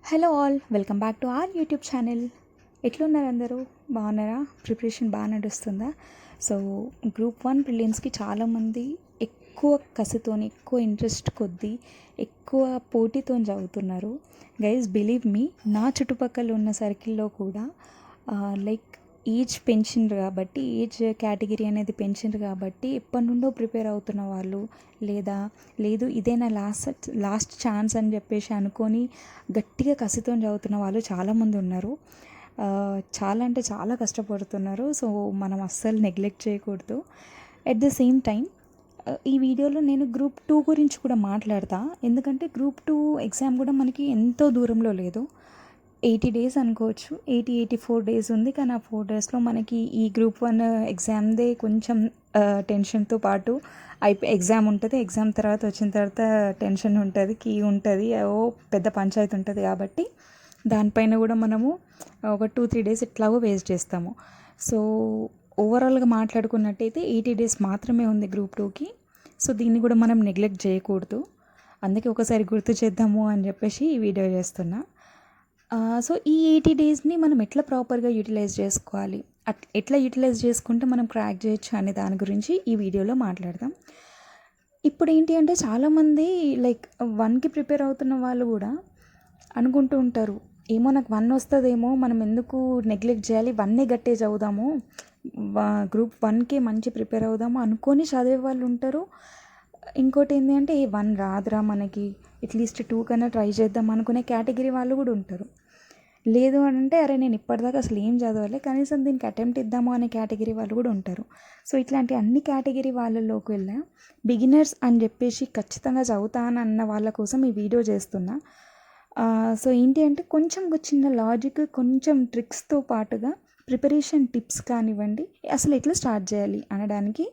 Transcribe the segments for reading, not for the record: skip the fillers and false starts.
Hello all, welcome back to our YouTube channel. ఎట్లున్నారు అందరూ? బాగున్నారా? ప్రిపరేషన్ బాగా నడుస్తుందా? సో గ్రూప్ 1 ప్రిలిమ్స్కి చాలామంది ఎక్కువ కసితోని, ఎక్కువ ఇంట్రెస్ట్ కొద్దీ, ఎక్కువ పోటీతో చదువుతున్నారు. గైస్, బిలీవ్ మీ, నా చుట్టుపక్కల ఉన్న సర్కిల్లో కూడా లైక్ ఏజ్ పెంచిండ్రు కాబట్టి, ఏజ్ కేటగిరీ అనేది పెంచిండ్రు కాబట్టి ఎప్పటి నుండో ప్రిపేర్ అవుతున్న వాళ్ళు, లేదా లేదు ఇదే నా లాస్ట్ ఛాన్స్ అని చెప్పేసి అనుకొని గట్టిగా కసితో చదువుతున్న వాళ్ళు చాలామంది ఉన్నారు. చాలా అంటే చాలా కష్టపడుతున్నారు. సో మనం అస్సలు నెగ్లెక్ట్ చేయకూడదు. ఎట్ ద సేమ్ టైం ఈ వీడియోలో నేను గ్రూప్ 2 గురించి కూడా మాట్లాడతా. ఎందుకంటే గ్రూప్ 2 ఎగ్జామ్ కూడా మనకి ఎంతో దూరంలో లేదు, 80 డేస్ అనుకోవచ్చు. 84 డేస్ ఉంది. కానీ ఆ 4 డేస్లో మనకి ఈ గ్రూప్ 1 ఎగ్జామ్దే కొంచెం టెన్షన్తో పాటు ఎగ్జామ్ ఉంటుంది. ఎగ్జామ్ తర్వాత వచ్చిన తర్వాత టెన్షన్ ఉంటుంది, కీ ఉంటుంది, ఓ పెద్ద పంచాయతీ ఉంటుంది. కాబట్టి దానిపైన కూడా మనము ఒక 2-3 డేస్ ఎట్లాగో వేస్ట్ చేస్తాము. సో ఓవరాల్గా మాట్లాడుకున్నట్టయితే 80 డేస్ మాత్రమే ఉంది గ్రూప్ 2కి. సో దీన్ని కూడా మనం నెగ్లెక్ట్ చేయకూడదు. అందుకే ఒకసారి గుర్తు చేద్దాము అని చెప్పేసి ఈ వీడియో చేస్తున్నా. సో ఈ 80 డేస్ని మనం ఎట్లా ప్రాపర్గా యూటిలైజ్ చేసుకోవాలి, ఎట్లా యూటిలైజ్ చేసుకుంటే మనం క్రాక్ చేయొచ్చు అనే దాని గురించి ఈ వీడియోలో మాట్లాడదాం. ఇప్పుడు ఏంటి అంటే చాలామంది లైక్ 1కి ప్రిపేర్ అవుతున్న వాళ్ళు కూడా అనుకుంటూ ఉంటారు, ఏమో నాకు 1 వస్తుందేమో, మనం ఎందుకు నెగ్లెక్ట్ చేయాలి, 1నే గట్టే చదువుదాము, గ్రూప్ 1కే మంచి ప్రిపేర్ అవుదాము అనుకొని చదివే వాళ్ళు ఉంటారు. ఇంకోటి ఏంటి అంటే 1 రాదురా మనకి, అట్లీస్ట్ 2 కన్నా ట్రై చేద్దాం అనుకునే కేటగిరీ వాళ్ళు కూడా ఉంటారు. లేదు అని అంటే అరే నేను ఇప్పటిదాకా అసలు ఏం చదవాలి, కనీసం దీనికి అటెంప్ట్ ఇద్దాము అనే కేటగిరీ వాళ్ళు కూడా ఉంటారు. సో ఇట్లాంటి అన్ని కేటగిరీ వాళ్ళలోకి వెళ్ళా బిగినర్స్ అని చెప్పేసి ఖచ్చితంగా చదువుతానన్న వాళ్ళ కోసం ఈ వీడియో చేస్తున్నా. సో ఏంటి అంటే కొంచెం చిన్న లాజిక్, కొంచెం ట్రిక్స్తో పాటుగా ప్రిపరేషన్ టిప్స్ కానివ్వండి, అసలు ఎట్లా స్టార్ట్ చేయాలి అనడానికి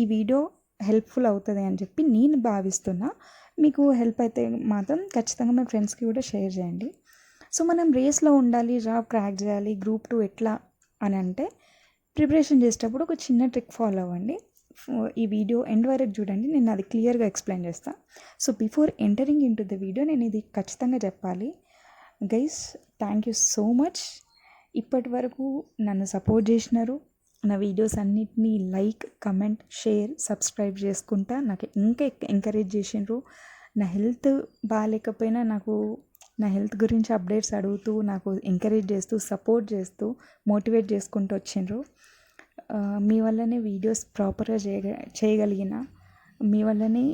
ఈ వీడియో హెల్ప్ఫుల్ అవుతుంది అని చెప్పి నేను భావిస్తున్నా. మీకు హెల్ప్ అయితే మాత్రం ఖచ్చితంగా మీ ఫ్రెండ్స్కి కూడా షేర్ చేయండి. సో మనం రేస్లో ఉండాలి, జాబ్ క్రాక్ చేయాలి, గ్రూప్ 2 ఎట్లా అని అంటే ప్రిపరేషన్ చేసేటప్పుడు ఒక చిన్న ట్రిక్ ఫాలో అవ్వండి. ఈ వీడియో ఎండ్ వరకు చూడండి, నేను అది క్లియర్గా ఎక్స్ప్లెయిన్ చేస్తాను. So before entering in to the video నేను ఇది ఖచ్చితంగా చెప్పాలి. Guys, thank you so much. ఇప్పటి వరకు నన్ను సపోర్ట్ చేసినారు. నా వీడియోస్ అన్నిటినీ లైక్, కమెంట్, షేర్, సబ్స్క్రైబ్ చేసుకుంటా నాకు ఇంకా ఎంకరేజ్ చేసినారు. నా హెల్త్ బాగాలేకపోయినా నా హెల్త్ గురించి అప్డేట్స్ అడుగుతూ, నాకు ఎంకరేజ్ చేస్తూ, సపోర్ట్ చేస్తూ, మోటివేట్ చేసుకుంటూ వచ్చిండ్రు. మీ వల్లనే వీడియోస్ ప్రాపర్గా చేయగలిగిన, మీ వల్లనే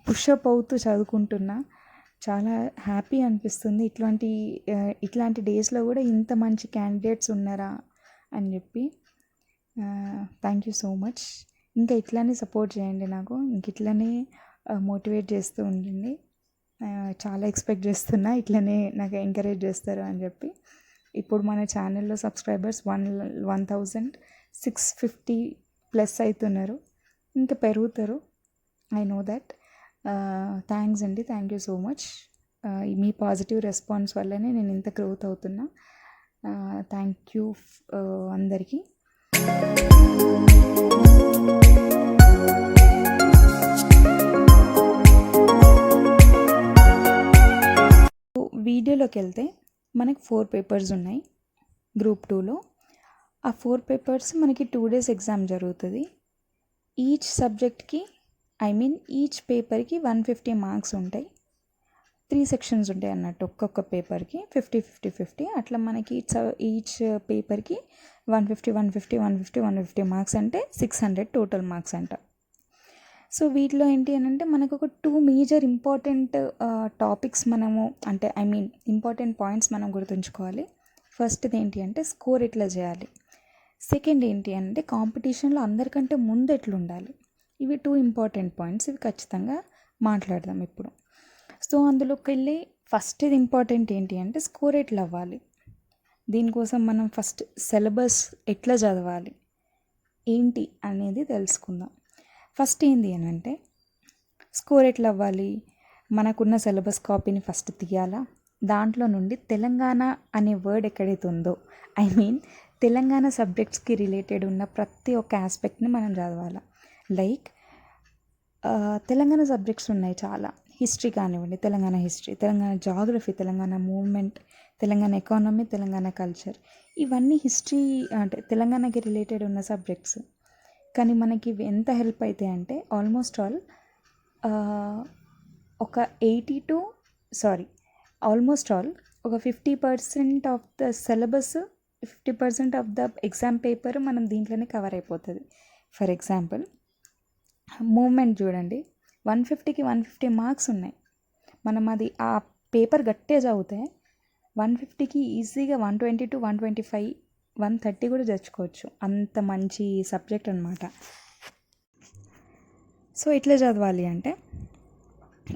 పుషప్ అవుతూ చదువుకుంటున్నా. చాలా హ్యాపీ అనిపిస్తుంది. ఇట్లాంటి డేస్లో కూడా ఇంత మంచి క్యాండిడేట్స్ ఉన్నారా అని చెప్పి. Thank you so much. ఇంకా ఇట్లానే సపోర్ట్ చేయండి నాకు, ఇట్లానే మోటివేట్ చేస్తూ ఉండండి. చాలా ఎక్స్పెక్ట్ చేస్తున్నా ఇట్లనే నాకు ఎంకరేజ్ చేస్తారు అని చెప్పి. ఇప్పుడు మన ఛానల్లో సబ్స్క్రైబర్స్ 1650 ప్లస్ అవుతున్నారు, ఇంకా పెరుగుతారు. I know that. థ్యాంక్స్ అండి, thank you so much. Me positive response వల్లనే నేను ఇంత గ్రోత్ అవుతున్నా. థ్యాంక్ యూ అందరికీ. వీడియోలోకి వెళ్తే మనకి 4 పేపర్స్ ఉన్నాయి గ్రూప్ 2లో. ఆ 4 పేపర్స్ మనకి 2 డేస్ ఎగ్జామ్ జరుగుతుంది. ఈచ్ సబ్జెక్ట్కి ఈచ్ పేపర్కి 150 మార్క్స్ ఉంటాయి. 3 సెక్షన్స్ ఉంటాయి అన్నట్టు, ఒక్కొక్క పేపర్కి 50-50-50. అట్లా మనకి ఈచ్ పేపర్కి 150 మార్క్స్ అంటే 600 టోటల్ మార్క్స్ అంట. సో వీటిలో ఏంటి అని అంటే మనకు ఒక 2 మేజర్ ఇంపార్టెంట్ టాపిక్స్ మనము అంటే ఇంపార్టెంట్ పాయింట్స్ మనం గుర్తుంచుకోవాలి. ఫస్ట్ది ఏంటి అంటే స్కోర్ ఎట్లా చేయాలి. సెకండ్ ఏంటి అంటే కాంపిటీషన్లో అందరికంటే ముందు ఎట్లా ఉండాలి. ఇవి 2 ఇంపార్టెంట్ పాయింట్స్. ఇవి ఖచ్చితంగా మాట్లాడదాం ఇప్పుడు. సో అందులోకి వెళ్ళి ఫస్ట్ది ఇంపార్టెంట్ ఏంటి అంటే స్కోర్ ఎట్లా అవ్వాలి. దీనికోసం మనం ఫస్ట్ సిలబస్ ఎట్లా చదవాలి ఏంటి అనేది తెలుసుకుందాం. ఫస్ట్ ఏంది అని అంటే స్కోర్ ఎట్లా అవ్వాలి. మనకున్న సిలబస్ కాపీని ఫస్ట్ తీయాలా, దాంట్లో నుండి తెలంగాణ అనే వర్డ్ ఎక్కడైతే ఉందో తెలంగాణ సబ్జెక్ట్స్కి రిలేటెడ్ ఉన్న ప్రతి ఒక్క ఆస్పెక్ట్ని మనం చదవాలి. లైక్ తెలంగాణ సబ్జెక్ట్స్ ఉన్నాయి చాలా, హిస్టరీ కానివ్వండి, Telangana history, Telangana geography, Telangana movement, Telangana economy, Telangana culture, ఇవన్నీ హిస్టరీ అంటే తెలంగాణకి రిలేటెడ్ ఉన్న సబ్జెక్ట్స్. కానీ మనకి ఇవి ఎంత హెల్ప్ అవుతాయి అంటే ఆల్మోస్ట్ ఆల్ ఒక 50% of the syllabus, 50% of the exam paper మనం దీంట్లోనే కవర్ అయిపోతుంది. ఫర్ ఎగ్జాంపుల్ మూమెంట్ చూడండి, 150కి 150 మార్క్స్ ఉన్నాయి. మనం అది ఆ పేపర్ గట్టిగా చదివితే 150కి ఈజీగా 120 to 125, 130 కూడా తెచ్చుకోవచ్చు. అంత మంచి సబ్జెక్ట్ అనమాట. సో ఎట్లా చదవాలి అంటే,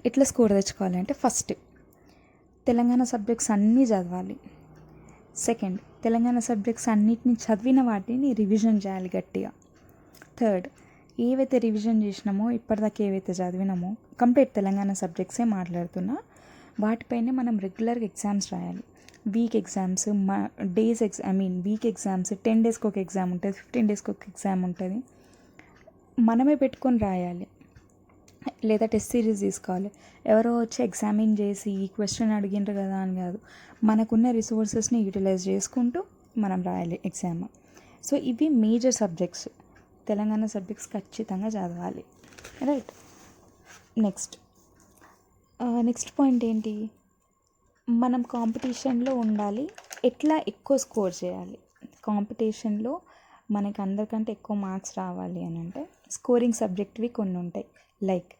ఎట్లా స్కోర్ తెచ్చుకోవాలి అంటే, ఫస్ట్ తెలంగాణ సబ్జెక్ట్స్ అన్నీ చదవాలి. సెకండ్, తెలంగాణ సబ్జెక్ట్స్ అన్నిటిని చదివిన వాటిని రివిజన్ చేయాలి గట్టిగా. థర్డ్, ఏవైతే రివిజన్ చేసినామో, ఇప్పటిదాకా ఏవైతే చదివినామో, కంప్లీట్ తెలంగాణ సబ్జెక్ట్సే మాట్లాడుతున్నా, వాటిపైనే మనం రెగ్యులర్గా ఎగ్జామ్స్ రాయాలి. వీక్ ఎగ్జామ్స్, వీక్ ఎగ్జామ్స్ 10 డేస్కి ఒక ఎగ్జామ్ ఉంటుంది, 15 డేస్కి ఒక ఎగ్జామ్ ఉంటుంది. మనమే పెట్టుకొని రాయాలి, లేదా టెస్ట్ సిరీస్ తీసుకోవాలి. ఎవరో వచ్చి ఎగ్జామిన్ చేసి ఈ క్వశ్చన్ అడిగిండ్రు కదా అని కాదు, మనకున్న రిసోర్సెస్ని యూటిలైజ్ చేసుకుంటూ మనం రాయాలి ఎగ్జామ్. సో ఇవి మేజర్ సబ్జెక్ట్స్, తెలంగాణ సబ్జెక్ట్స్ ఖచ్చితంగా చదవాలి, రైట్. నెక్స్ట్ పాయింట్ ఏంటి, మనం కాంపిటీషన్లో ఉండాలి. ఎట్లా ఎక్కువ స్కోర్ చేయాలి, కాంపిటీషన్లో మనకి అందరికంటే ఎక్కువ మార్క్స్ రావాలి అని అంటే స్కోరింగ్ సబ్జెక్ట్వి కొన్ని ఉంటాయి. లైక్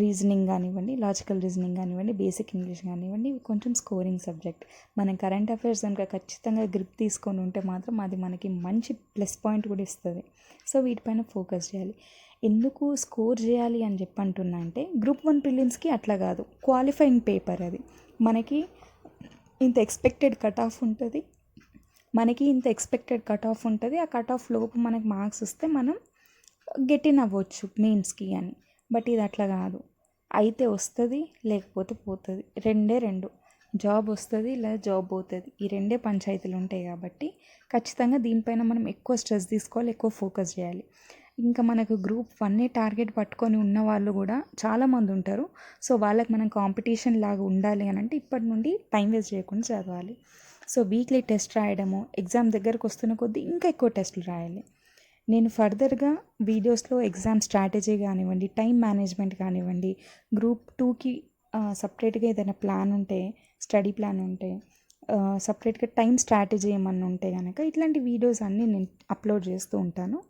రీజనింగ్ కానివ్వండి, లాజికల్ రీజనింగ్ కానివ్వండి, బేసిక్ ఇంగ్లీష్ కానివ్వండి, ఇవి కొంచెం స్కోరింగ్ సబ్జెక్ట్. మనం కరెంట్ అఫైర్స్ కనుక ఖచ్చితంగా గ్రిప్ తీసుకొని ఉంటే మాత్రం అది మనకి మంచి ప్లస్ పాయింట్ కూడా ఇస్తుంది. సో వీటిపైన ఫోకస్ చేయాలి. ఎందుకు స్కోర్ చేయాలి అని చెప్పి అంటున్నా అంటే, గ్రూప్ 1 ప్రిలిమ్స్కి అట్లా కాదు, క్వాలిఫైయింగ్ పేపర్ అది. మనకి ఇంత ఎక్స్పెక్టెడ్ కట్ ఆఫ్ ఉంటుంది, ఆ కట్ ఆఫ్ లోపు మనకి మార్క్స్ వస్తే మనం గెట్ ఇన్ అవ్వచ్చు మెయిన్స్కి అని. బట్ ఇది అట్లా కాదు, అయితే వస్తుంది లేకపోతే పోతుంది, రెండు. జాబ్ వస్తుంది లేదా జాబ్ పోతుంది, ఈ రెండే పంచాయతీలు ఉంటాయి. కాబట్టి ఖచ్చితంగా దీనిపైన మనం ఎక్కువ స్ట్రెస్ తీసుకోవాలి, ఎక్కువ ఫోకస్ చేయాలి. ఇంకా మనకు గ్రూప్ 1 టార్గెట్ పట్టుకొని ఉన్న వాళ్ళు కూడా చాలామంది ఉంటారు. సో వాళ్ళకి మనం కాంపిటీషన్ లాగా ఉండాలి అని అంటే ఇప్పటి నుండి టైం వేస్ట్ చేయకుండా చదవాలి. సో వీక్లీ టెస్ట్ రాయడము, ఎగ్జామ్ దగ్గరకు వస్తున్న కొద్దీ ఇంకా ఎక్కువ టెస్టులు రాయాలి. నేను ఫర్దర్గా వీడియోస్లో ఎగ్జామ్ స్ట్రాటజీ కానివ్వండి, టైం మేనేజ్మెంట్ కానివ్వండి, గ్రూప్ 2కి సపరేట్గా ఏదైనా ప్లాన్ ఉంటే, స్టడీ ప్లాన్ ఉంటే, సపరేట్గా టైం స్ట్రాటజీ ఏమన్నా ఉంటే కనుక ఇట్లాంటి వీడియోస్ అన్నీ నేను అప్లోడ్ చేస్తూ ఉంటాను.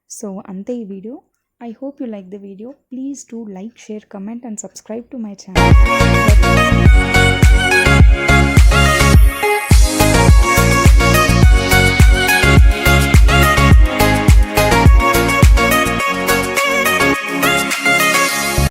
సో అంతే ఈ video. I hope you like the video. Please do like, share, comment and subscribe to my channel.